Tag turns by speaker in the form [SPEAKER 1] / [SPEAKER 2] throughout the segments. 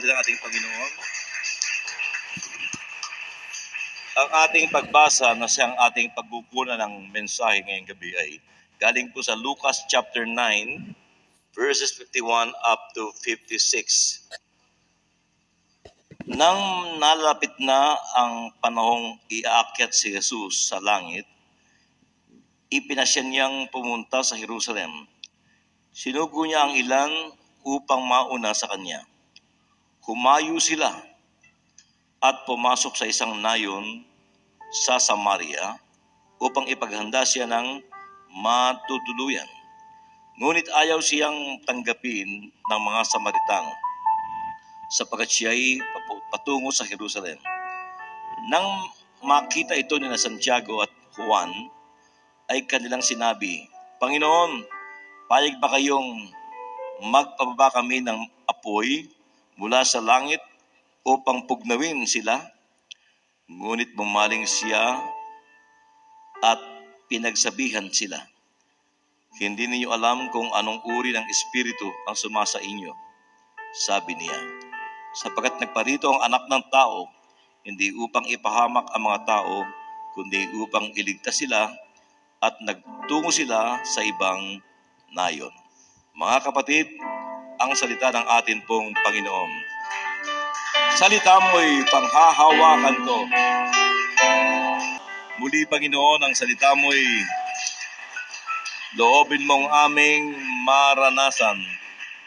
[SPEAKER 1] natin ang ating Panginoon. Ang ating pagbasa na siyang ating pagkukunan ng mensahe ngayong gabi ay galing po sa Lucas chapter 9, verses 51 up to 56. Nang nalapit na ang panahong iaakyat si Jesus sa langit, ipinasya niyang pumunta sa Jerusalem. Sinugo niya ang ilan upang mauna sa kanya. Humayo sila at pumasok sa isang nayon sa Samaria upang ipaghanda siya ng matutuluyan. Ngunit ayaw siyang tanggapin ng mga Samaritano sapagkat siya ay patungo sa Jerusalem. Nang makita ito ni Santiago at Juan, ay kanilang sinabi, Panginoon, payag ba kayong magpababa kami ng apoy mula sa langit upang pugnawin sila? Ngunit bumaling siya at pinagsabihan sila, hindi ninyo alam kung anong uri ng espiritu ang sumasa inyo, sabi niya. Sapagkat nagparito ang anak ng tao, hindi upang ipahamak ang mga tao, kundi upang iligtas sila at nagtungo sila sa ibang nayon. Mga kapatid, ang salita ng atin pong Panginoon. Salita mo'y panghahawakan ko. Muli, Panginoon, ang salita mo'y loobin mong aming maranasan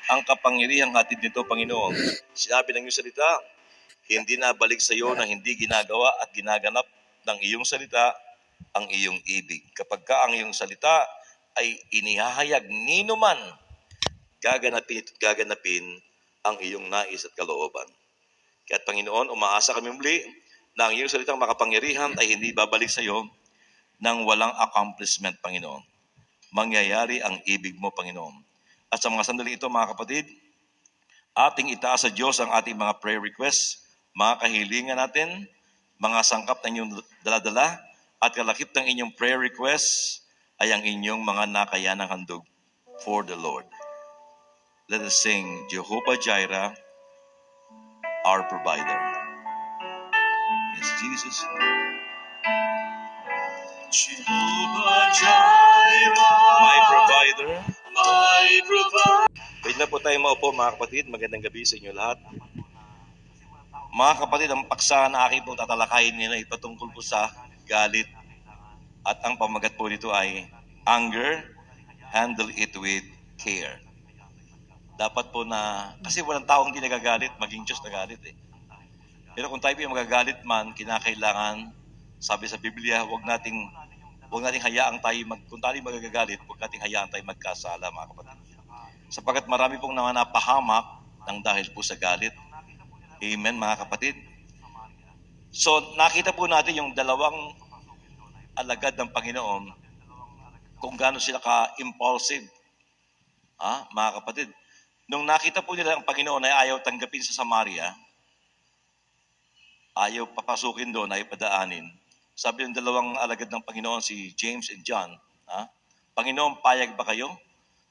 [SPEAKER 1] ang kapangyarihang hatid nito, Panginoon. Sinabi ng iyong salita, hindi na balik sa iyo na hindi ginagawa at ginaganap ng iyong salita ang iyong ibig. Kapag ka ang iyong salita ay inihahayag, nino man gaganapin ang iyong nais at kalooban. Kaya Panginoon, umaasa kami muli na ang iyong salitang makapangyarihan ay hindi babalik sa iyo nang walang accomplishment, Panginoon. Mangyayari ang ibig mo, Panginoon. At sa mga sandali ito, mga kapatid, ating itaas sa Diyos ang ating mga prayer requests, mga kahilingan natin, mga sangkap na inyong daladala, at kalakip ng inyong prayer requests ay ang inyong mga nakayanang handog for the Lord. Let us sing Jehovah Jireh, our provider. Yes, Jesus.
[SPEAKER 2] Jehovah Jireh,
[SPEAKER 1] My provider.
[SPEAKER 2] my provider.
[SPEAKER 1] Pwede na po tayo maupo, mga kapatid. Magandang gabi sa inyo lahat. Mga kapatid, ang paksa na aking pong tatalakayin nila ay patungkol po sa galit. At ang pamagat po nito ay anger, handle it with care. Dapat po na, kasi walang taong hindi nagagalit, maging Diyos nagalit eh. Pero kung tayo po yung magagalit man, kinakailangan, sabi sa Biblia, huwag nating hayaang tayo, kung tayo magagalit, huwag nating hayaan tayo magkasala, mga kapatid. Sapagkat marami pong napahamak ng dahil po sa galit. Amen, mga kapatid. So, nakita po natin yung dalawang alagad ng Panginoon kung gaano sila ka-impulsive. Mga kapatid, nung nakita po nila ang Panginoon ay ayaw tanggapin sa Samaria, ayaw papasukin doon, ayaw padaanin. Sabi ng dalawang alagad ng Panginoon, si James and John, Panginoon, payag ba kayo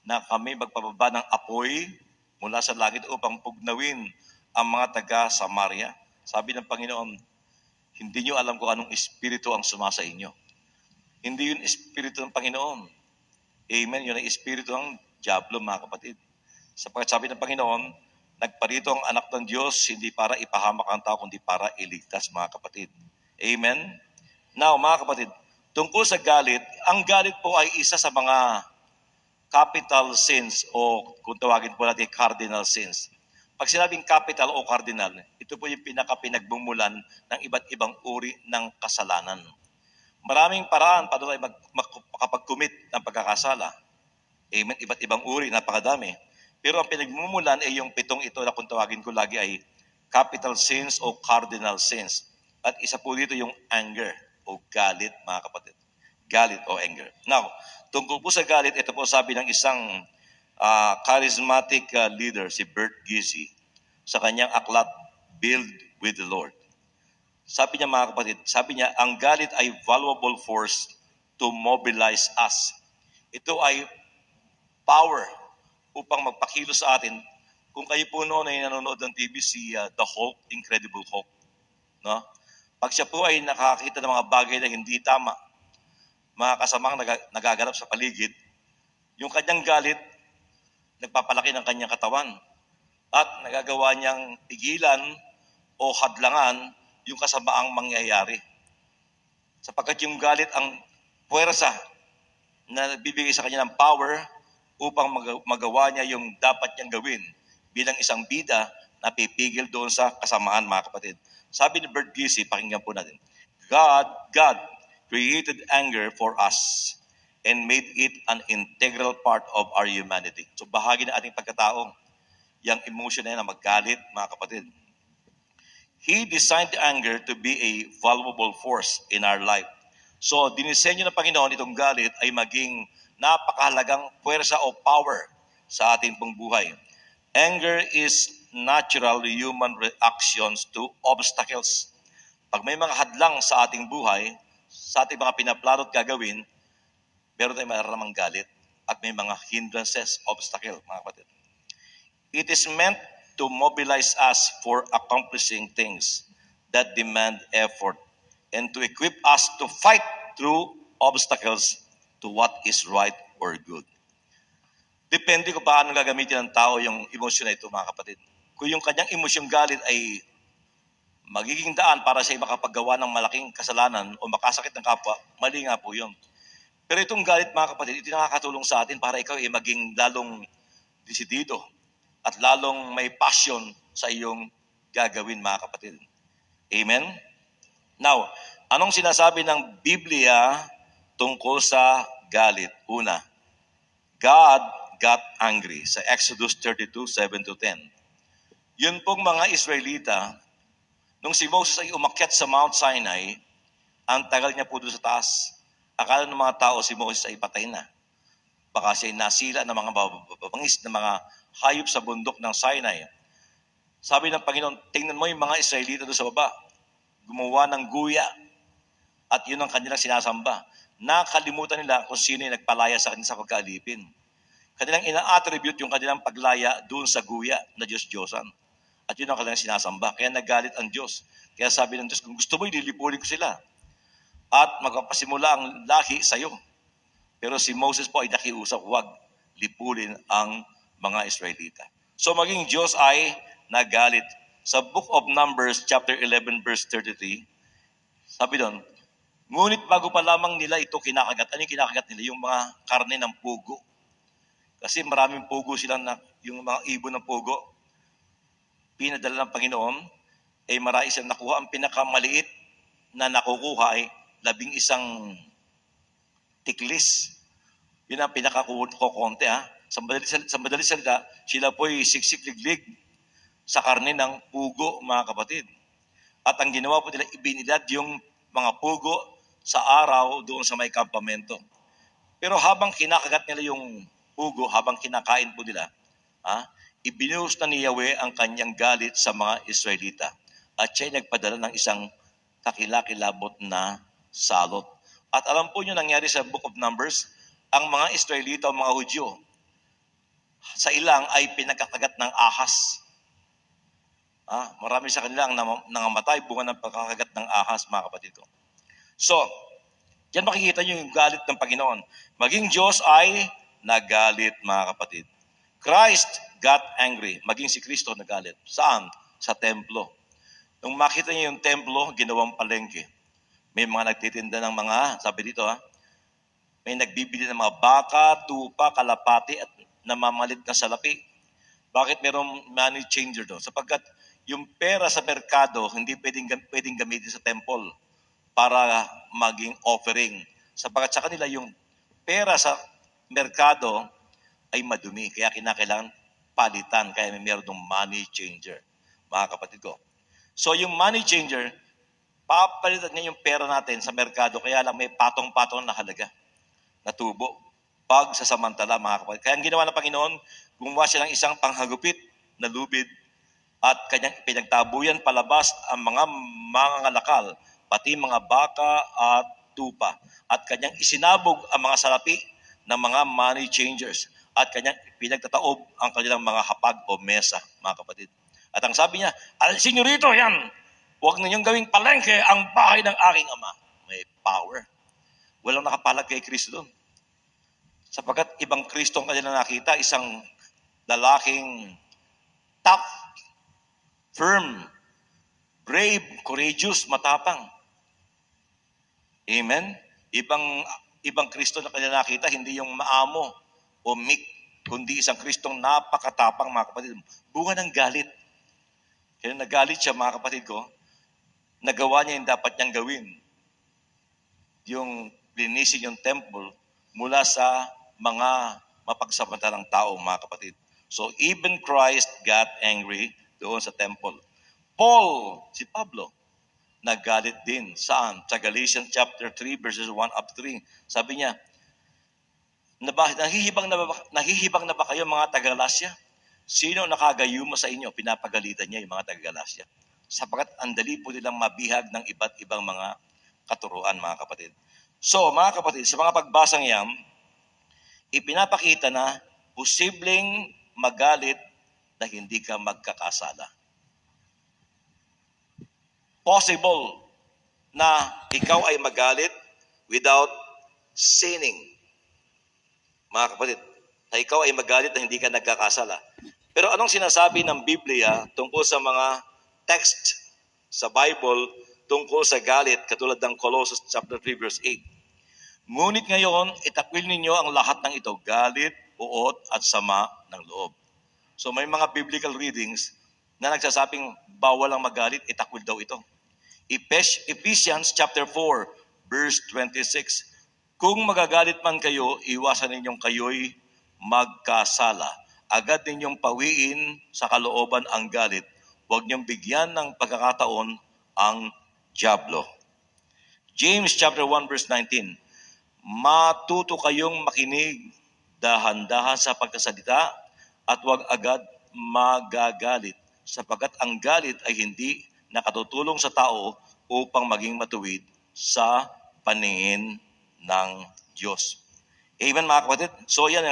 [SPEAKER 1] na kami magpababa ng apoy mula sa langit upang pugnawin ang mga taga-Samaria? Sabi ng Panginoon, hindi nyo alam kung anong espiritu ang sumasa inyo. Hindi yun espiritu ng Panginoon. Amen, yun ang espiritu ng diablo, mga kapatid. Sapagkat sabi ng Panginoon, nagparito ang anak ng Diyos hindi para ipahamak ang tao, kundi para iligtas, mga kapatid. Amen? Now, mga kapatid, tungkol sa galit, ang galit po ay isa sa mga capital sins o kung tawagin po natin cardinal sins. Pag sinabing capital o cardinal, ito po yung pinaka-pinagbumulan ng iba't ibang uri ng kasalanan. Maraming paraan para tayo makapag-commit ng pagkakasala. Amen? Iba't ibang uri, napakadami. Pero ang pinagmumulan ay yung pitong ito na kung tawagin ko lagi ay capital sins o cardinal sins. At isa po dito yung anger o galit, mga kapatid. Galit o anger. Now, tungkol po sa galit, ito po sabi ng isang charismatic leader, si Bert Giese, sa kanyang aklat, Build with the Lord. Sabi niya, mga kapatid, ang galit ay valuable force to mobilize us. Ito ay power upang magpakilos sa atin kung kayo po noon ay nanonood ng TV, si The Hulk, Incredible Hulk, no? Pag siya po ay nakakita ng mga bagay na hindi tama, mga kasamang nagaganap sa paligid, yung kanyang galit, nagpapalaki ng kanyang katawan at nagagawa niyang pigilan o hadlangan yung kasamaang mangyayari. Sapagkat yung galit ang puwersa na nagbibigay sa kanya ng power upang magawa niya yung dapat niyang gawin bilang isang bida na pipigil doon sa kasamaan, mga kapatid. Sabi ni Bert Giese, pakinggan po natin, God created anger for us and made it an integral part of our humanity. So bahagi ng ating pagkatao, yung emotion na yan na maggalit, mga kapatid. He designed anger to be a valuable force in our life. So, dinisenyo ng Panginoon itong galit ay maging napakahalagang puwersa o power sa ating pong buhay. Anger is natural human reactions to obstacles. Pag may mga hadlang sa ating buhay, sa ating mga pinaplano at gagawin, meron tayong mararamang galit at may mga hindrances, obstacle, mga kapatid. It is meant to mobilize us for accomplishing things that demand effort and to equip us to fight through obstacles to what is right or good. Depende kung paano gagamitin ng tao yung emosyon na ito, mga kapatid. Kung yung kanyang emosyong galit ay magiging daan para siya makapaggawa ng malaking kasalanan o makasakit ng kapwa, mali nga po yun. Pero itong galit, mga kapatid, ito nakakatulong sa atin para ikaw ay maging lalong desidido at lalong may passion sa iyong gagawin, mga kapatid. Amen? Now, anong sinasabi ng Biblia tungkol sa galit? Una, God got angry sa Exodus 32:7-10. Yun pong mga Israelita, nung si Moses ay umakyat sa Mount Sinai, ang tagal niya po doon sa taas. Akala ng mga tao si Moses ay patay na. Baka siya ay nasila ng mga babangis na mga hayop sa bundok ng Sinai. Sabi ng Panginoon, tingnan mo yung mga Israelita doon sa baba. Gumawa ng guya at yun ang kanilang sinasamba. Nakalimutan nila kung sino yung nagpalaya sa kanila sa pagkaalipin. Kanilang ina-attribute yung kanilang paglaya doon sa guya na Diyos-Diyosan. At yun ang kanilang sinasamba. Kaya nagalit ang Diyos. Kaya sabi ng Diyos, kung gusto mo, ililipunin ko sila. At magpapasimula ang lahi sa iyo. Pero si Moses po ay nakiusap, huwag lipulin ang mga Israelita. So maging Diyos ay nagalit. Sa Book of Numbers, chapter 11, verse 33, sabi doon, ngunit bago pa lamang nila ito kinakagat. Ano yung kinakagat nila? Yung mga karne ng pugo. Kasi maraming pugo silang, yung mga ibon ng pugo, pinadala ng Panginoon, ay marami silang nakuha. Ang pinakamaliit na nakukuha ay 11 tiklis. Yun ang pinakakukonte, ha. Sa madali salita, sila po'y siksik-liglig sa karne ng pugo, mga kapatid. At ang ginawa po nila, ibinilad yung mga pugo sa araw doon sa may kampamento. Pero habang kinakagat nila yung pugo, habang kinakain po nila, ibinuhos na ni Yahweh ang kanyang galit sa mga Israelita. At siya'y nagpadala ng isang kakilakilabot na salot. At alam po nyo nangyari sa Book of Numbers, ang mga Israelita o mga Hudyo, sa ilang ay pinagkakagat ng ahas. Marami sa kanila ang nangamatay bunga ng pagkakagat ng ahas, mga kapatid ko. So, diyan makikita nyo yung galit ng Panginoon. Maging Diyos ay nagalit, mga kapatid. Christ got angry. Maging si Kristo nagalit. Saan? Sa templo. Nung makita niyo yung templo, ginawang palengke. May mga nagtitinda ng mga, sabi dito may nagbibili ng mga baka, tupa, kalapati at namamalit na salapi. Bakit merong money changer doon? Sapagkat yung pera sa merkado, hindi pwedeng gamitin sa temple para maging offering. Sapagkat sa kanila yung pera sa merkado ay madumi. Kaya kinakailangan palitan. Kaya meron ng money changer, mga kapatid ko. So yung money changer, papalitan niya yung pera natin sa merkado. Kaya lang may patong-patong na halaga na tubo. Pagsasamantala, mga kapatid. Kaya ang ginawa ng Panginoon, gumawa siya ng isang panghagupit na lubid at kanyang pinagtabuyan palabas ang mga mangangalakal, pati mga baka at tupa. At kanyang isinabog ang mga salapi ng mga money changers. at kanyang pinagtataob ang kanilang mga hapag o mesa, mga kapatid. At ang sabi niya, alisin niyo rito yan. Huwag ninyong gawing palengke ang bahay ng aking ama. May power. Walang nakapalag kay Kristo doon. Sapagkat ibang Kristo ang kanilang nakita, isang lalaking tough, firm, brave, courageous, matapang. Amen? Ibang Kristo na kanilang nakita, hindi yung maamo o meek, kundi isang Kristong napakatapang, mga kapatid. Bunga ng galit. Kaya nagalit siya, mga kapatid ko, nagawa niya yung dapat niyang gawin. Yung linisin yung temple mula sa mga mapagsamantalang tao, mga kapatid. So even Christ got angry doon sa temple. Paul, si Pablo, nagalit din. Saan? Sa Galatians chapter 3 verses 1 up to 3. Sabi niya, nahihibang na ba kayo mga taga-Galasya? Sino nakagayuma sa inyo? Pinapagalitan niya yung mga taga-Galasya. Sapagkat ang dali po nilang mabihag ng iba't ibang mga katuruan, mga kapatid. So, mga kapatid, sa mga pagbasang yan, ipinapakita na posibleng magalit na hindi ka magkakasala. Possible na ikaw ay magalit without sinning. Mga kapatid, na ikaw ay magalit na hindi ka nagkakasala. Pero anong sinasabi ng Biblia tungkol sa mga text sa Bible tungkol sa galit katulad ng Colossus chapter 3 verse 8? Ngunit ngayon, itakwil ninyo ang lahat ng ito, galit, uot, at sama ng loob. So may mga biblical readings na nagsasabing bawal ang magalit, itakwil daw ito. Ephesians chapter 4 verse 26. Kung magagalit man kayo, iwasan ninyong kayo'y magkasala. Agad ninyong pawiin sa kalooban ang galit. Huwag niyong bigyan ng pagkakataon ang dyablo. James chapter 1 verse 19. Matuto kayong makinig, dahan-dahan sa pagkasalita, at huwag agad magagalit, sapagkat ang galit ay hindi nakatutulong sa tao upang maging matuwid sa paningin ng Diyos. Amen, mga kapatid? So yan,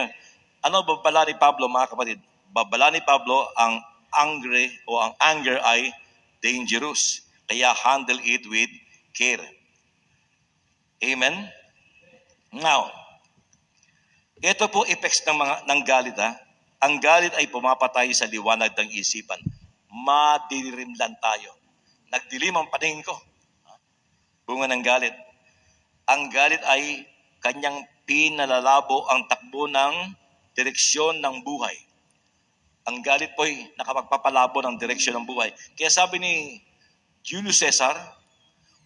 [SPEAKER 1] ano babala ni Pablo, mga kapatid? Babala ni Pablo, ang anger ay dangerous. Kaya handle it with care. Amen? Now, ito po effects ng galit. Ang galit ay pumapatay sa liwanag ng isipan. Madilim lang tayo. Nagdilim ang paningin ko. Bunga ng galit. Ang galit ay kanyang pinalalabo ang takbo ng direksyon ng buhay. Ang galit po ay nakapagpapalabo ng direksyon ng buhay. Kaya sabi ni Julius Caesar,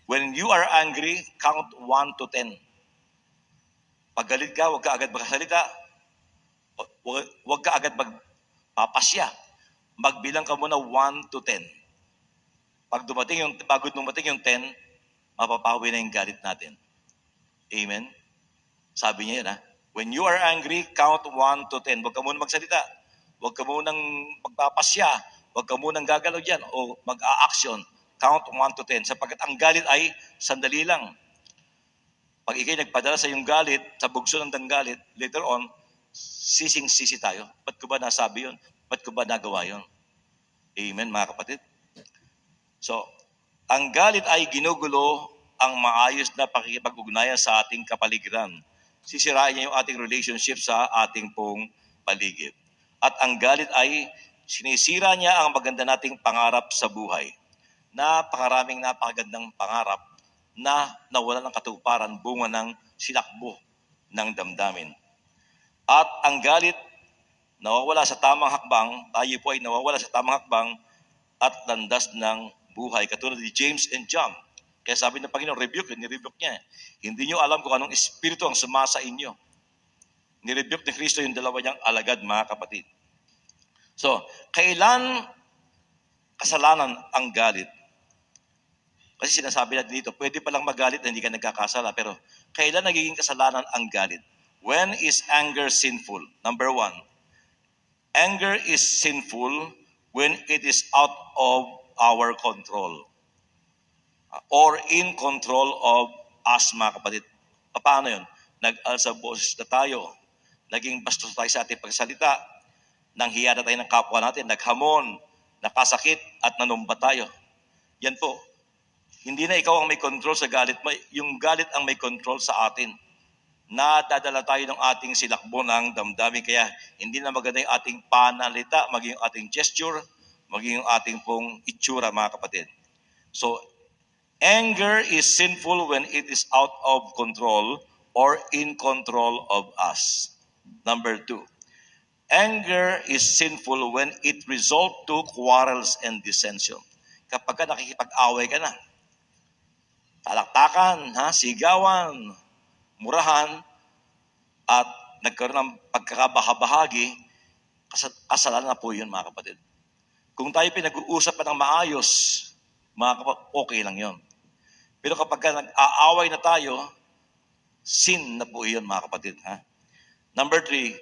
[SPEAKER 1] when you are angry, count 1 to 10. Pag galit ka, huwag ka agad magkasalita. Huwag ka agad magpapasya. Magbilang ka muna 1 to 10. Bago dumating yung 10, mapapawi na yung galit natin. Amen? Sabi niya yun, when you are angry, count 1 to 10. Huwag ka muna magsalita. Huwag ka munang magpapasya. Huwag ka munang gagalaw dyan o mag-a-action. Count 1 to 10. Sapagkat ang galit ay sandali lang. Pag ikay nagpadala sa iyong galit, sa bugso ng galit, later on, sising-sisi tayo. Ba't ko ba nasabi yun? Ba't ko ba nagawa yun? Amen, mga kapatid? So, ang galit ay ginugulo ang maayos na pakikipag-ugnayan sa ating kapaligiran. Sisirain niya yung ating relationship sa ating pong paligid. At ang galit ay sinisira niya ang maganda nating pangarap sa buhay. Napakagandang pangarap na nawala ng katuparan, bunga ng sinakbo ng damdamin. At ang galit, nawawala sa tamang hakbang, tayo po ay nawawala sa tamang hakbang at landas ng buhay. Katulad ni James and John. Kaya sabi ng Panginoon, nirebuke niya. Hindi niyo alam kung anong espiritu ang sumasa inyo. Nirebuke ni Kristo yung dalawa niyang alagad, mga kapatid. So, kailan kasalanan ang galit? Kasi sinasabi natin dito, pwede palang magalit na hindi ka nagkakasala. Pero kailan nagiging kasalanan ang galit? When is anger sinful? Number 1, anger is sinful when it is out of our control or in control of us, mga kapatid. Paano yun? Nag-alsa boses na tayo. naging bastos tayo sa ating pagsalita, nanghiya na tayo ng kapwa natin, naghamon, nakasakit at nanumba tayo. Yan po. Hindi na ikaw ang may control sa galit mo, yung galit ang may control sa atin. Nadadala tayo ng ating silakbo ng damdamin, kaya hindi na maganda yung ating panalita, maging yung ating gesture, maging yung ating pong itsura, mga kapatid. So, anger is sinful when it is out of control or in control of us. Number 2, anger is sinful when it result to quarrels and dissension. Kapag ka nakikipag-away ka na, talaktakan, sigawan, murahan, at nagkaroon ng pagkakabahabahagi, kasalanan na po yun, mga kapatid. Kung tayo pinag-uusap pa ng maayos, mga kapatid, okay lang yun. Pero kapag nag-aaway na tayo, sin na po yun, mga kapatid. Number 3,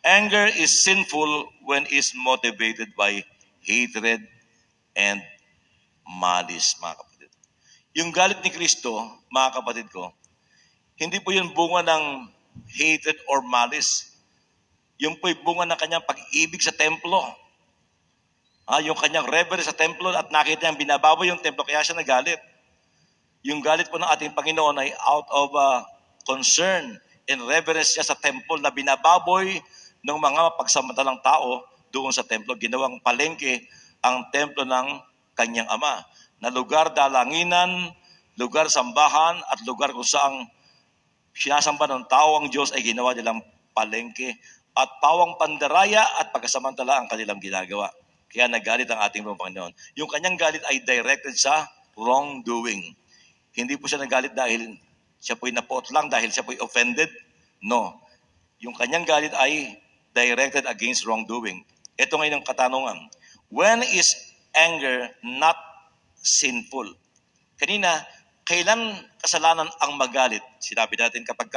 [SPEAKER 1] anger is sinful when is motivated by hatred and malice, mga kapatid. Yung galit ni Kristo, mga kapatid ko, hindi po yun bunga ng hatred or malice. Yung po'y bunga ng kanyang pag-ibig sa templo. Yung kanyang reverence sa templo at nakita niyang binababoy yung templo, kaya siya nagalit. Yung galit po ng ating Panginoon ay out of concern and reverence niya sa temple na binababoy ng mga pagsamantalang tao doon sa templo. Ginawang palengke ang templo ng kanyang ama, na lugar dalanginan, lugar sambahan, at lugar kung saang sinasamba ng tao ang Diyos ay ginawa nilang palengke at pawang pandaraya at pagkasamantala ang kanilang ginagawa. Kaya nagalit ang ating Panginoon. Yung kanyang galit ay directed sa wrongdoing. Hindi po siya nagalit dahil siya po'y napuot lang, dahil siya po'y offended. No. Yung kanyang galit ay directed against wrongdoing. Ito ngayon ang katanungan. When is anger not sinful? Kanina, kailan kasalanan ang magalit? Sinabi natin kapag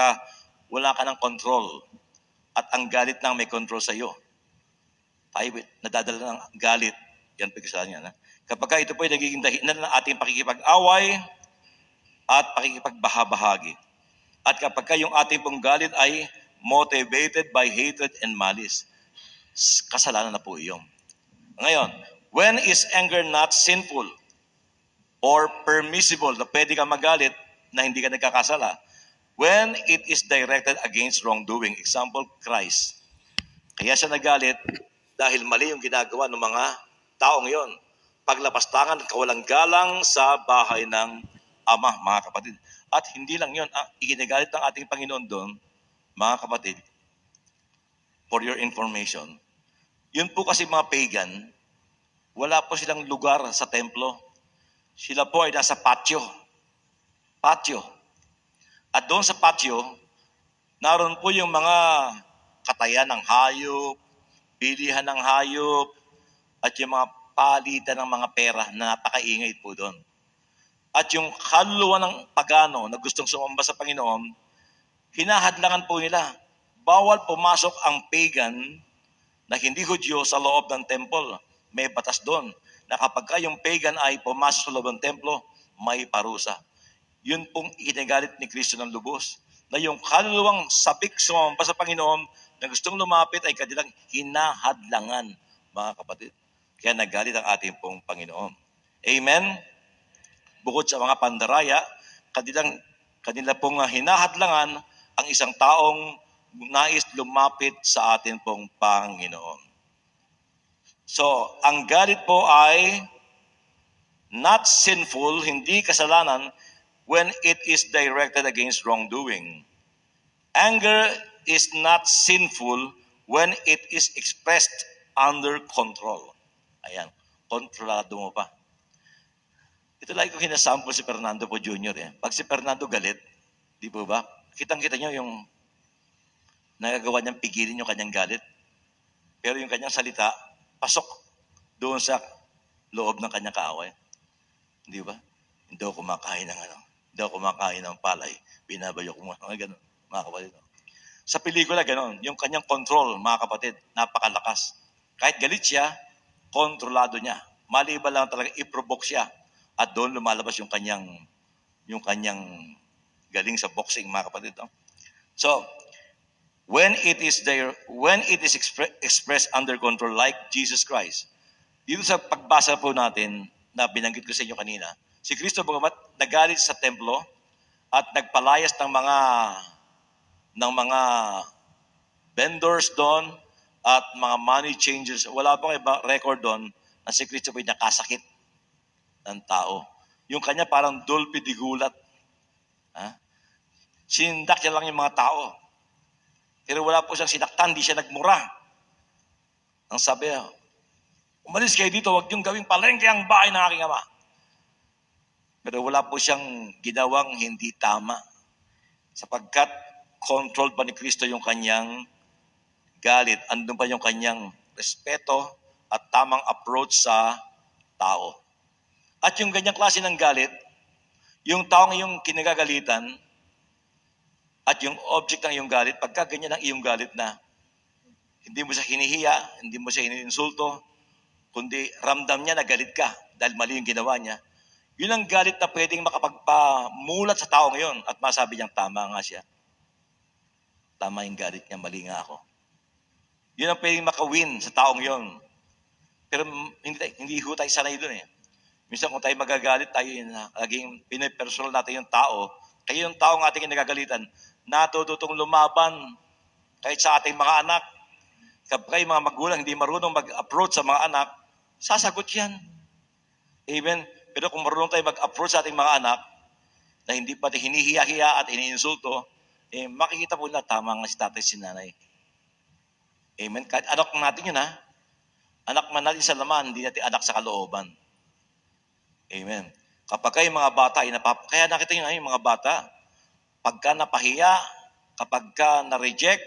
[SPEAKER 1] wala ka ng control at ang galit nang may control sa iyo. Tayo nadadala ng galit, yan po kasalanan yan. Kapag ito po ay nagiging dahilan ng ating pakikipag-away at pakikipagbahabahagi. At kapag yung ating pong galit ay motivated by hatred and malice, kasalanan na po iyon. Ngayon, when is anger not sinful or permissible na pwede ka magalit na hindi ka nagkakasala? When it is directed against wrongdoing. Example, Christ. Kaya siya nagalit dahil mali yung ginagawa ng mga taong yon. Paglapastangan, kawalang galang sa bahay ng Ama, mga kapatid. At hindi lang yon, iginagalit ng ating Panginoon doon, mga kapatid, for your information, yun po kasi mga pagan, wala po silang lugar sa templo. Sila po ay nasa patio. Patio. At doon sa patio, naroon po yung mga katayan ng hayop, bilihan ng hayop, at yung mga palitan ng mga pera na napakaingay po doon. At yung kaluluwa ng pagano na gustong sumamba sa Panginoon, hinahadlangan po nila. Bawal pumasok ang pagan na hindi Hudyo sa loob ng temple. May batas doon na kapag yung pagan ay pumasok sa loob ng templo, may parusa. Yun pong inagalit ni Kristo ng lubos. Na yung kaluluwang sabik sumamba sa Panginoon na gustong lumapit ay kanilang hinahadlangan, mga kapatid. Kaya nagalit ang ating pong Panginoon. Amen? Bukod sa mga pandaraya, kanila pong hinahadlangan ang isang taong nais lumapit sa atin pong Panginoon. So, ang galit po ay not sinful, hindi kasalanan, when it is directed against wrongdoing. Anger is not sinful when it is expressed under control. Ayan, kontrolado mo pa. Ito lagi ko hinasample si Fernando po Jr. Pag si Fernando galit, di po ba? Kitang-kita nyo yung nagagawa niyang pigilin yung kanyang galit. Pero yung kanyang salita, pasok doon sa loob ng kanyang kaaway. Di ba? Hindi ako kumakain ng hindi ako kumakain ng palay. Binabayo ko mga ganun, mga kapatid. Sa pelikula, ganun. Yung kanyang control, mga kapatid, napakalakas. Kahit galit siya, kontrolado niya. Maliban lang talaga, i-provoke siya. At doon lumalabas yung kanyang galing sa boxing, mga kapatid. No? So, when it is expressed under control like Jesus Christ. Dito sa pagbasa po natin na binanggit ko sa inyo kanina, si Kristo bagamat nagalit sa templo at nagpalayas ng mga vendors doon at mga money changers, wala pa kayo record doon na si Kristo po nakasakit ng tao. Yung kanya parang dulpi di gulat. Sindak niya lang yung mga tao. Pero wala po siyang sinaktan, di siya nagmura. Ang sabi, umalis kayo dito, huwag niyong gawing palengke ang bahay ng aking ama. Pero wala po siyang ginawang hindi tama. Sapagkat controlled pa ni Kristo yung kanyang galit. Andun pa yung kanyang respeto at tamang approach sa tao. At yung ganyang klase ng galit, yung taong iyong kinagagalitan, at yung object ng iyong galit, pagka ganyan ang iyong galit na, hindi mo siya hinihiya, hindi mo siya iniinsulto, kundi ramdam niya na galit ka dahil mali yung ginawa niya, yun ang galit na pwedeng makapagpamulat sa tao ngayon at masabi niyang tama nga siya. Tama yung galit niya, mali nga ako. Yun ang pwedeng makawin sa taong yon. Pero hindi ho tayo sanay doon eh. Minsan kung tayo magagalit, tayo laging pinipersonal natin yung tao, kaya yung taong ating nagagalitan, natututong lumaban kahit sa ating mga anak. Kapag mga magulang hindi marunong mag-approach sa mga anak, sasagot yan. Amen? Pero kung marunong tayo mag-approach sa ating mga anak, na hindi pati hinihiya-hiya at iniinsulto, makikita po na tama nga si tatay si nanay. Amen? Kahit anak natin yun anak man natin sa laman, hindi natin anak sa kalooban. Amen? Kapag kayo mga bata, kaya nakita nyo yung mga bata, pagka napahiya, kapag ka na-reject,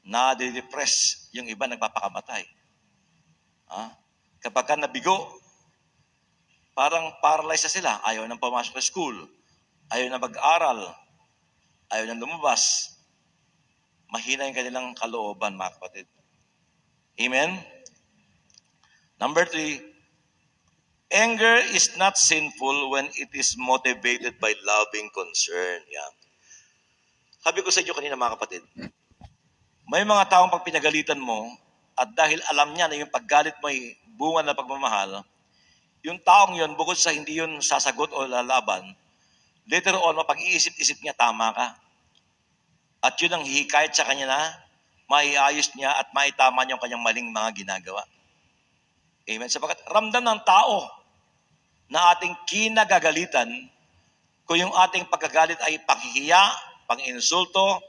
[SPEAKER 1] na-depress, yung iba nagpapakamatay. Kapag ka nabigo, parang paralyzed na sila. Ayaw nang pumasok sa school. Ayaw na mag-aral. Ayaw nang lumabas. Mahina yung kanilang kalooban, mga kapatid. Amen? Number 3, anger is not sinful when it is motivated by loving concern. Yan. Sabi ko sa inyo kanina, mga kapatid, may mga taong pag pinagalitan mo, at dahil alam niya na yung paggalit mo ay bunga ng pagmamahal, yung taong yon, bukod sa hindi yun sasagot o lalaban, later on, mapag-iisip-isip niya, tama ka. At yun ang hihikayat sa kanya na maiayos niya at maitama niya yung kanyang maling mga ginagawa. Amen. Sapagkat ramdam ng tao na ating kinagagalitan kung yung ating pagkagalit ay panghihiya, pang-insulto,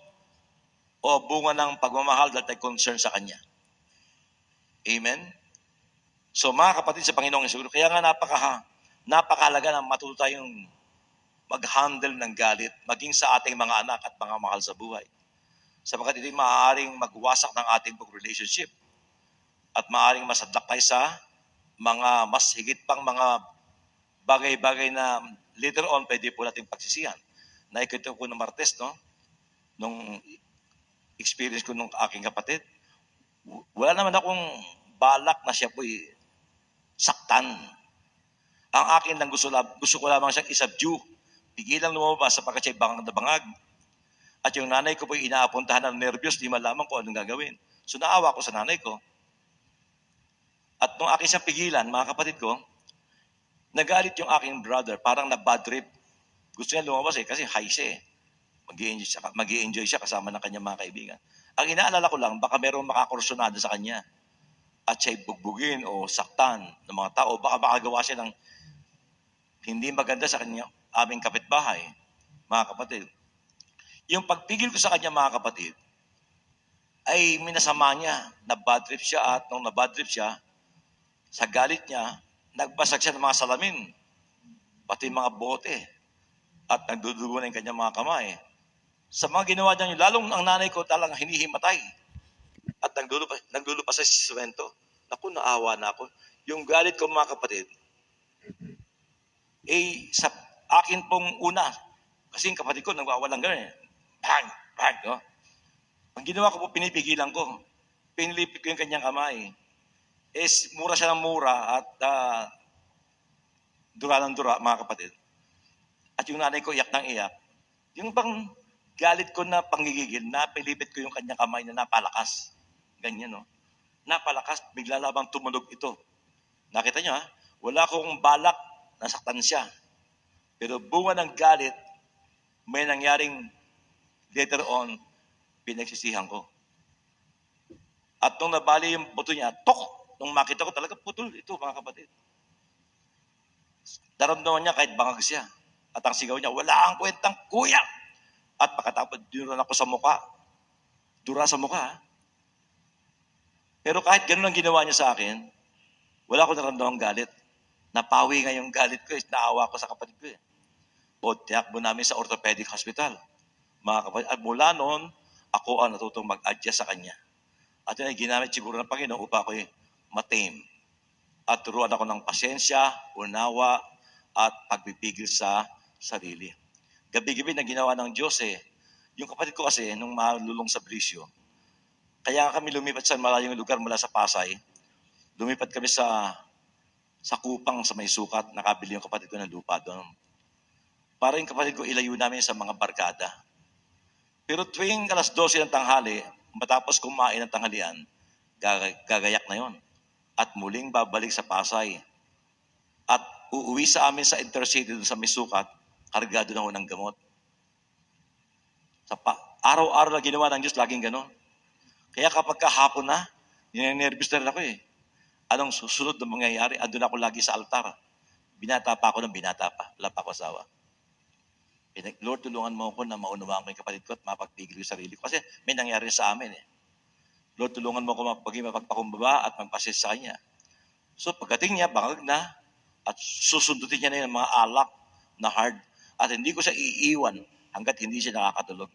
[SPEAKER 1] o bunga ng pagmamahal dahil tayo concern sa Kanya. Amen? So mga kapatid sa Panginoong Hesus, kaya nga napakahalaga na matuto tayong mag-handle ng galit, maging sa ating mga anak at mga mahal sa buhay. Sapagkat ito'y maaaring magwasak ng ating relationship at maaaring masadlak tayo sa mga mas higit pang mga bagay-bagay na later on pwede po natin pagsisihan. Nakikita ko ng Martes, nung experience ko nung aking kapatid, wala naman akong balak na siya po'y saktan. Ang akin lang gusto ko lamang siyang isubdue. Pigilang lumabas sapagkat siya'y bangag na bangag. At yung nanay ko po'y inaapuntahan ng nervyos, di malaman kung anong gagawin. So naawa ko sa nanay ko. At nung akin siyang pigilan, mga kapatid ko, nagalit yung aking brother, parang na-bad trip. Gusto niya lumabas kasi high siya mag-i-enjoy siya kasama ng kanyang mga kaibigan. Ang inaalala ko lang, baka merong makakursunado sa kanya at siya'y bugbugin o saktan ng mga tao. Baka makagawa siya ng hindi maganda sa kanya, aming kapitbahay, mga kapatid. Yung pagpigil ko sa kanya, mga kapatid, ay minasama niya, na-bad trip siya at nung na-bad trip siya, sa galit niya, nagbasag siya ng mga salamin, pati mga bote, at nagdudugo na yung kanyang mga kamay. Sa mga ginawa niya, lalong ang nanay ko talagang hinihimatay. At nagdulupa sa simento. Naku, naawa na ako. Yung galit ko, mga kapatid, sa akin pong una, kasi yung kapatid ko, nagwawalang gano'n Bang! Bang! Ang ginawa ko po, pinipigilan ko. Pinilipit ko yung kanyang kamay. Mura siya ng mura at dura ng dura, mga kapatid. At yung nanay ko, iyak ng iyak. Yung bang galit ko na pangigigil, napilipit ko yung kanyang kamay na napalakas. Ganyan, no? Napalakas, bigla labang tumunog ito. Nakita nyo, ha? Wala akong balak, nasaktan siya. Pero bunga ng galit, may nangyaring later on, pinagsisihan ko. At nung nabali yung buto niya, tok! Nung makita ko talaga, putol ito, mga kapatid. Daramdaman niya kahit bangag siya. At ang sigaw niya, wala ang kwentang kuya! At pagkatapos, dinuran ako sa muka. Dura sa muka, ha? Pero kahit ganun ang ginawa niya sa akin, wala akong naramdamang galit. Napawi nga yung galit ko, naawa ko sa kapatid ko. O tiyakbo namin sa orthopedic hospital. Mga kapatid, at mula noon, ako ang natutong mag-adjust sa kanya. At yun ay ginamit siguro ng Panginoon upang ako matame. At turuan ako ng pasensya, unawa, at pagpipigil sa sarili. Gabi-gabi na ginawa ng Diyos yung kapatid ko kasi, nung malulong sa Brisyo, kaya kami lumipat sa malayong lugar mula sa Pasay, lumipat kami sa Kupang sa may sukat, nakabili yung kapatid ko ng lupa doon. Para yung kapatid ko ilayo namin sa mga barkada. Pero tuwing alas 12 ng tanghali, matapos kumain ng tanghalian, gagayak na yon. At muling babalik sa Pasay. At uuwi sa amin sa intercity doon sa may sukat, kargado na ho ng gamot. Araw-araw na ginawa ng Diyos, laging gano'n. Kaya kapag kahapon na, ninenervous na rin ako Anong susunod na mangyayari? Andun ako lagi sa altar. Binata pa ako ng binata pa. Wala pa ako asawa. Lord, tulungan mo ako na maunawaan ko yung kapatid ko at mapagpigil yung sarili ko. Kasi may nangyari sa amin Lord, tulungan mo ako maging mapagpakumbaba at magpasis sa kanya. So pagdating niya, bangag na, at susundutin niya na yung mga alak na hard. At hindi ko siya iiwan hanggat hindi siya nakakatulog.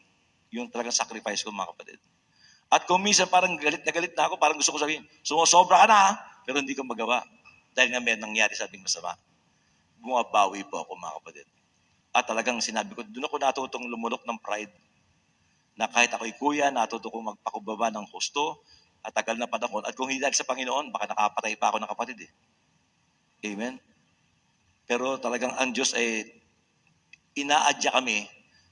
[SPEAKER 1] Yung talagang sacrifice ko, mga kapatid. At kung minsan parang galit na ako, parang gusto ko sabihin, sumusobra ka na pero hindi ko magawa. Dahil nga may nangyari sa ating masama. Bumabawi po ako, mga kapatid. At talagang sinabi ko, doon ako natutong lumulok ng pride. Na kahit ako'y kuya, natuto kong magpakubaba ng husto at tagal na panahon. At kung hindi dahil sa Panginoon, baka nakapatay pa ako ng kapatid Amen? Pero talagang ang Diyos ay inaadya kami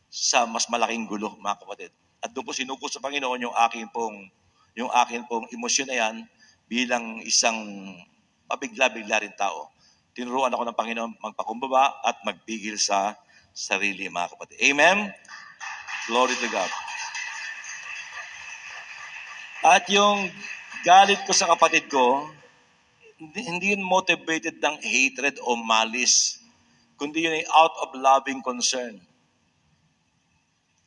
[SPEAKER 1] sa mas malaking gulo, mga kapatid. At doon po sinuko sa Panginoon yung akin pong emosyon na yan bilang isang mabigla-bigla rin tao. Tinuruan ako ng Panginoon magpakumbaba at magpigil sa sarili, mga kapatid. Amen? Glory to God. At yung galit ko sa kapatid ko, hindi yun motivated ng hatred o malice, kundi yun ay out of loving concern.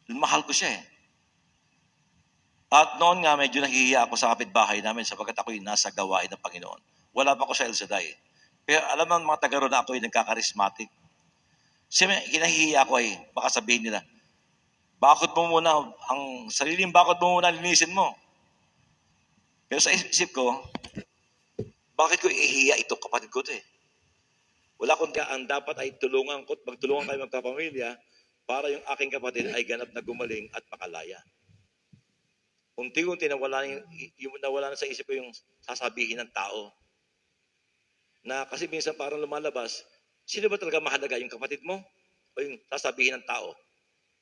[SPEAKER 1] Mahal ko siya At noon nga, medyo nahihiya ako sa kapitbahay namin sapagkat ako'y nasa gawain ng Panginoon. Wala pa ako sa El Shaddai. Pero alam ng mga taga-ro na ako'y nagkakarismatic. Siyempre, hinahihiya ako baka sabihin nila, bakit mo muna, ang sariling bakit mo muna linisin mo? Pero sa isip ko, bakit ko ihiya ito kapatid ko Wala akong ang dapat ay tulungan ko at magtulungan kayo magkapamilya para yung aking kapatid ay ganap na gumaling at makalaya. Unti-unti nawala na sa isip ko yung sasabihin ng tao. Na kasi minsan parang lumalabas, sino ba talaga mahalaga, yung kapatid mo? O yung sasabihin ng tao?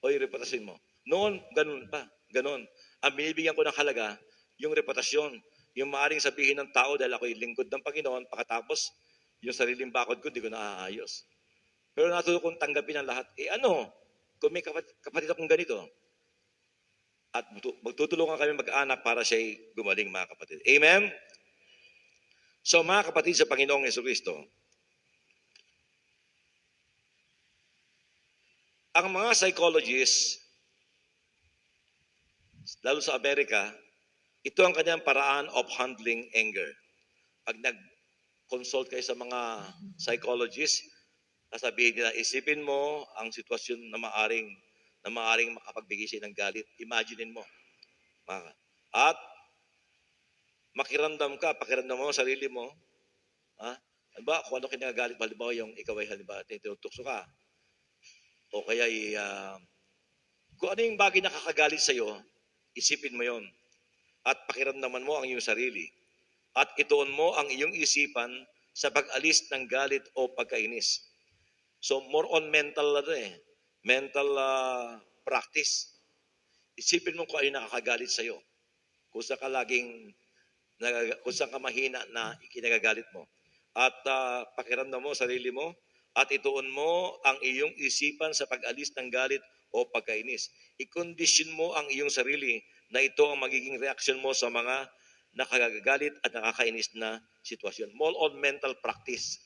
[SPEAKER 1] O yung reputasyon mo? Noon, ganun pa. Ganun. Ang binibigyan ko ng halaga, yung reputasyon. Yung maaaring sabihin ng tao dahil ako'y lingkod ng Panginoon, pagkatapos, yung sariling bakod ko, di ko naaayos. Pero natuto kong tanggapin ang lahat. Kung may kapatid akong ganito, at magtutulungan kami mag-anak para siya'y gumaling, mga kapatid. Amen? So, mga kapatid sa Panginoong Jesucristo, ang mga psychologists, lalo sa Amerika, ito ang kanyang paraan of handling anger. Pag nag-consult kayo sa mga psychologists, sasabihin nila, isipin mo ang sitwasyon na maaring makapagbigay siya ng galit. Imaginein mo. At pakiramdam mo sa sarili mo. Halimbawa, kung ano kinagalit, halimbawa yung ikaw ay tinutukso ka. O kaya kung ano yung bagay na kakagalit sa'yo, isipin mo yon. At pakiramdaman mo ang iyong sarili. At ituon mo ang iyong isipan sa pag-alis ng galit o pagkainis. So, more on mental practice. isipin mo kung ano yung nakakagalit sa'yo. Kung saan ka laging, kung saan ka mahina na ikinagagalit mo. At pakiramdam mo sarili mo at ituon mo ang iyong isipan sa pag-alis ng galit o pagkainis. I-condition mo ang iyong sarili na ito ang magiging reaksyon mo sa mga nakagagalit at nakakainis na sitwasyon. More on mental practice.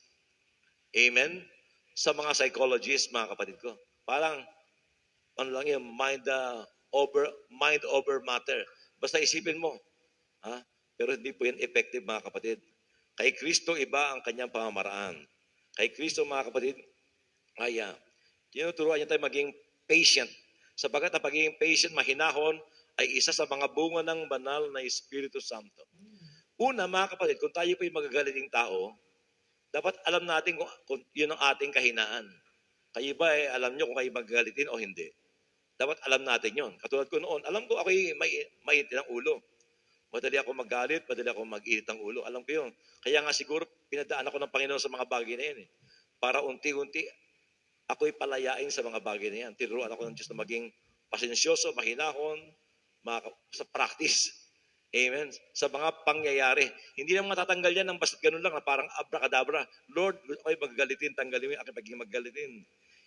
[SPEAKER 1] Amen? Sa mga psychologists, mga kapatid ko. Parang, ano lang yun, mind over matter. Basta isipin mo. Ha? Pero hindi po yan effective, mga kapatid. Kay Kristo, iba ang kanyang pamamaraan. Kay Kristo, mga kapatid, ay tinuturuan niya tayo maging patient. Sapagat ang pagiging patient, mahinahon, ay isa sa mga bunga ng banal na Espiritu Santo. Una, mga kapatid, kung tayo po yung magagaliting tao, dapat alam natin kung yun ang ating kahinaan. Kayo ba alam nyo kung kayo magagalitin o hindi? Dapat alam natin yun. Katulad ko noon, alam ko ako'y may ng ulo. Madali ako magalit, madali ako mag-init ng ulo. Alam ko yun. Kaya nga siguro pinadaan ako ng Panginoon sa mga bagay na yan. Para unti-unti ako'y palayain sa mga bagay na yan. Tinuruan ako ng Diyos na maging pasensyoso, mahinahon, sa practice. Amen. Sa mga pangyayari. Hindi naman matatanggal yan ng basta ganun lang na parang abracadabra. Lord, ako'y magagalitin, tanggalin mo yung aking pagiging magagalitin.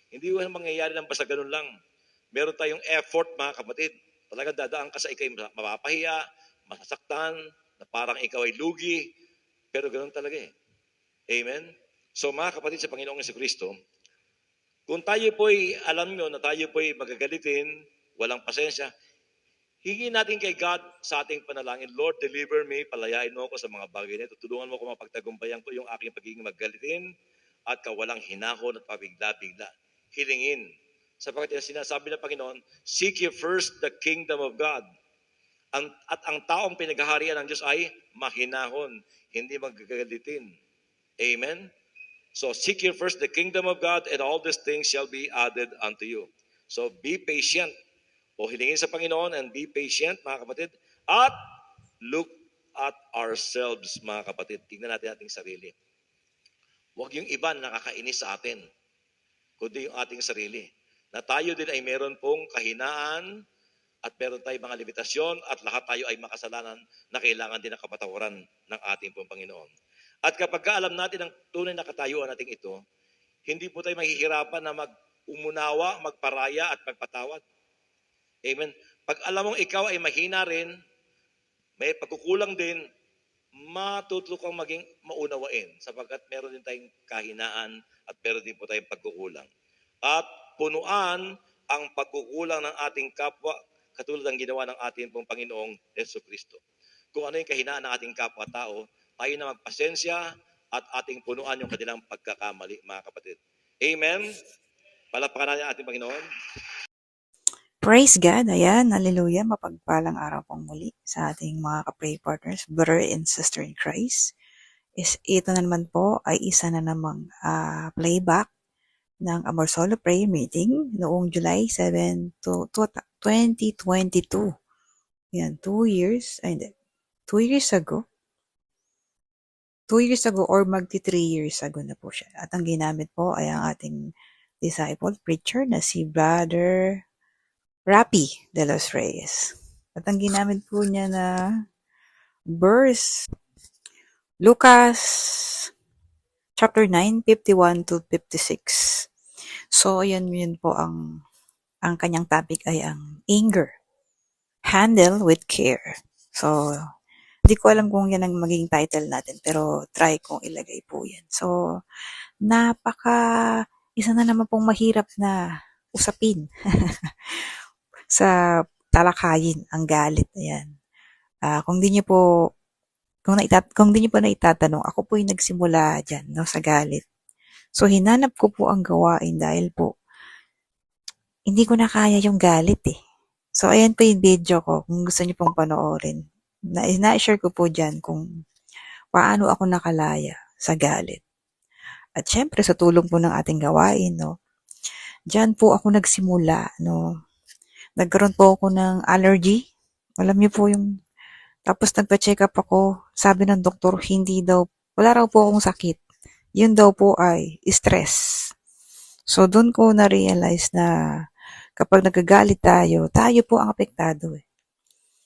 [SPEAKER 1] Hindi ko mangyayari ng basta ganun lang. Meron tayong effort, mga kapatid. Talagang dadaan ka sa ikay mapapahiya, masasaktan, na parang ikaw ay lugi. Pero ganun talaga eh. Amen? So mga kapatid sa Panginoong Jesucristo, kung tayo po'y alam nyo na tayo po'y magagalitin, walang pasensya, hingin natin kay God sa ating panalangin, Lord, deliver me, palayain mo ako sa mga bagay na ito. Tulungan mo ako mapagtagumpayan ko yung aking pagiging magagalitin at kawalang hinahon at pabigla-bigla. Hilingin. Sapagkat sinasabi ng Panginoon, seek ye first the kingdom of God. At ang taong pinaghaharian ng Diyos ay mahinahon, hindi magagalitin. Amen? So, seek ye first the kingdom of God and all these things shall be added unto you. So, be patient. O hilingin sa Panginoon and be patient, mga kapatid. At look at ourselves, mga kapatid. Tingnan natin ating sarili. Huwag yung iba na nakakainis sa atin, kundi yung ating sarili. Na tayo din ay meron pong kahinaan at meron tayong mga limitasyon at lahat tayo ay makasalanan na kailangan din ng kapatawaran ng ating pong Panginoon. At kapag alam natin ang tunay na katayuan natin ito, hindi po tayo mahihirapan na umunawa, magparaya at magpatawad. Amen. Pag alam mong ikaw ay mahina rin, may pagkukulang din, matuto kang maging maunawain sapagkat meron din tayong kahinaan at meron din po tayong pagkukulang. At punuan ang pagkukulang ng ating kapwa katulad ng ginawa ng ating pong Panginoong Jesucristo. Kung ano yung kahinaan ng ating kapwa-tao, tayo na magpasensya at ating punuan yung kanilang pagkakamali, mga kapatid. Amen? Palakpakan natin ang ating Panginoon.
[SPEAKER 3] Praise God. Ayan, hallelujah. Mapagpalang araw pong muli sa ating mga ka-pray partners, brother and sister in Christ. Ito na naman po ay isa na namang playback ng Amor Solo Prayer Meeting noong July 7 to 2022. Yan, 2 years ago. 2 years ago or magti 3 years ago na po siya. At ang ginamit po ay ang ating disciple preacher na si Brother Rapi de los Reyes. At ang ginamit po niya na verse, Lucas chapter 9, 51 to 56. So, yun po ang kanyang topic ay ang anger. Handle with care. So, hindi ko alam kung yan ang magiging title natin, pero try kong ilagay po yan. So, isa na naman pong mahirap na usapin sa talakayin, ang galit. Ayan. Kung di niyo po naitatanong, ako po yung nagsimula dyan, no, sa galit. So, hinanap ko po ang gawain dahil po, hindi ko na kaya yung galit eh. So, ayan po yung video ko, kung gusto niyo pong panoorin. Na-share ko po dyan kung paano ako nakalaya sa galit. At syempre, sa tulong po ng ating gawain, no, dyan po ako nagsimula, no. Nagkaroon po ako ng allergy. Alam niyo po yung, tapos nagpa-check up ako, sabi ng doktor, wala raw po akong sakit. Yun daw po ay stress. So, doon ko na-realize na kapag nagagalit tayo, tayo po ang apektado eh.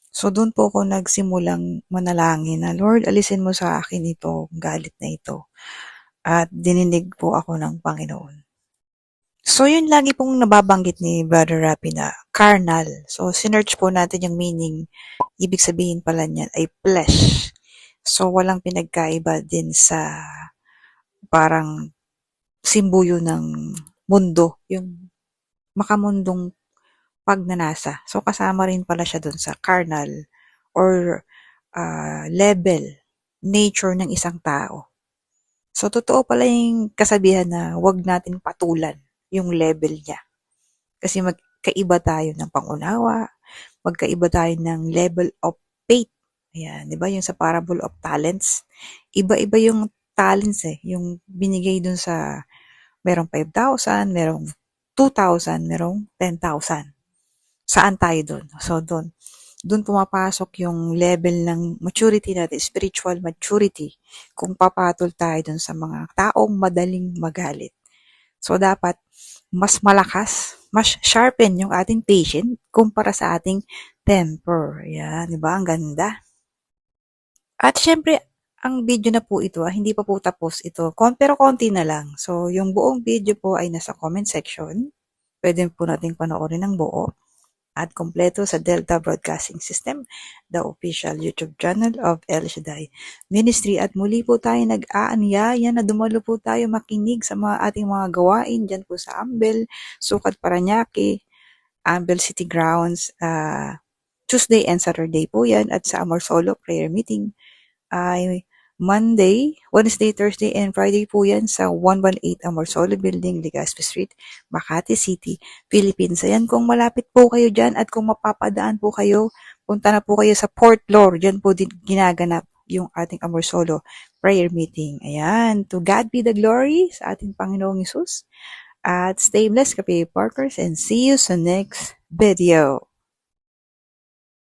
[SPEAKER 3] So, doon po ako nagsimulang manalangin na, Lord, alisin mo sa akin ito, galit na ito. At dininig po ako ng Panginoon. So, yun lagi pong nababanggit ni Brother Rapi na carnal. So, sinearch po natin yung meaning. Ibig sabihin pala niyan ay flesh. So, walang pinagkaiba din sa parang simbuyo ng mundo, yung makamundong pagnanasa. So, kasama rin pala siya dun sa carnal or level, nature ng isang tao. So, totoo pala yung kasabihan na wag natin patulan yung level niya. Kasi magkaiba tayo ng pangunawa, magkaiba tayo ng level of faith. Ayan, di ba? Yung sa parable of talents. Iba-iba yung talents eh. Yung binigay dun sa merong 5,000, merong 2,000, merong 10,000. Saan tayo dun? So, dun pumapasok yung level ng maturity natin, spiritual maturity, kung papatol tayo dun sa mga taong madaling magalit. So, dapat mas malakas, mas sharpen yung ating patient kumpara sa ating temper. Yan, di ba? Ang ganda. At syempre, ang video na po ito, hindi pa po tapos ito, pero konti na lang. So, yung buong video po ay nasa comment section. Pwede po nating panoorin ng buo at kompleto sa Delta Broadcasting System, the official YouTube channel of El Shaddai Ministry. At muli po tayo nag-aanyaya na dumalo po tayo makinig sa ating mga gawain dyan po sa Ambel, Sukat Paranaque, Ambel City Grounds, Tuesday and Saturday po yan, at sa Amor Solo Prayer Meeting ay Monday, Wednesday, Thursday, and Friday po yan sa 118 Amor Solo Building, Legazpi Street, Makati City, Philippines. Ayan, kung malapit po kayo dyan at kung mapapadaan po kayo, punta na po kayo sa Port Lore. Dyan po din ginaganap yung ating Amor Solo Prayer Meeting. Ayan, to God be the glory sa ating Panginoong Hesus. At stay blessed, Kape Parkers, and see you sa next video.